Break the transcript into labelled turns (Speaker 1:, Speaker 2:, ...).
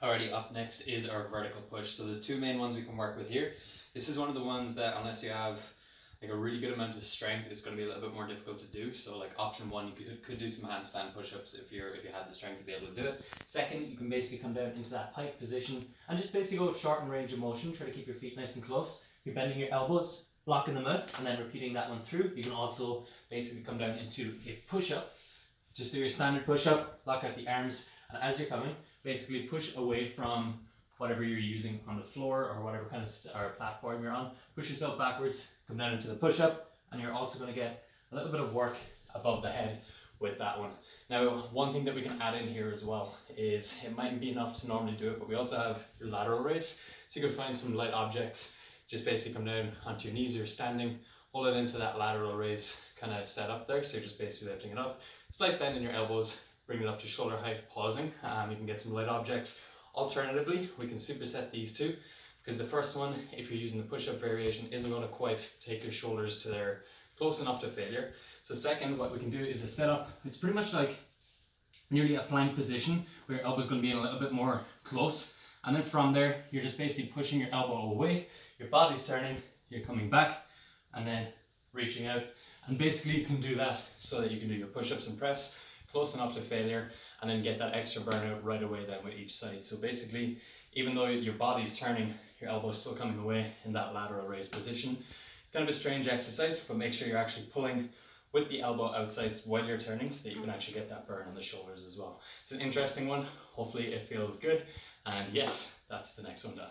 Speaker 1: Alrighty, up next is our vertical push. So there's two main ones we can work with here. This is one of the ones that, unless you have like a really good amount of strength, it's going to be a little bit more difficult to do. So like option one, you could do some handstand push-ups if you had the strength to be able to do it. Second, you can basically come down into that pike position and just basically go shorten range of motion. Try to keep your feet nice and close. You're bending your elbows, blocking the mud, and then repeating that one through. You can also basically come down into a push-up. Just do your standard push-up, lock out the arms, and as you're coming, basically push away from whatever you're using on the floor or whatever kind of or platform you're on. Push yourself backwards, come down into the push-up, and you're also going to get a little bit of work above the head with that one. Now, one thing that we can add in here as well is, it mightn't be enough to normally do it, but we also have your lateral raise. So you can find some light objects, just basically come down onto your knees, you're standing, hold it into that lateral raise kind of set up there. So you're just basically lifting it up, slight bend in your elbows, bring it up to shoulder height, pausing. You can get some light objects. Alternatively, we can superset these two, because the first one, if you're using the push-up variation, isn't going to quite take your shoulders to their close enough to failure. So second, what we can do is a setup. It's pretty much like nearly a plank position where your elbow's going to be in a little bit more close. And then from there, you're just basically pushing your elbow away, your body's turning, you're coming back, and then reaching out. And basically you can do that so that you can do your push-ups and press close enough to failure, and then get that extra burnout right away then with each side. So basically, even though your body's turning, your elbow's still coming away in that lateral raise position. It's kind of a strange exercise, but make sure you're actually pulling with the elbow outside while you're turning so that you can actually get that burn on the shoulders as well. It's an interesting one. Hopefully it feels good. And yes, that's the next one done.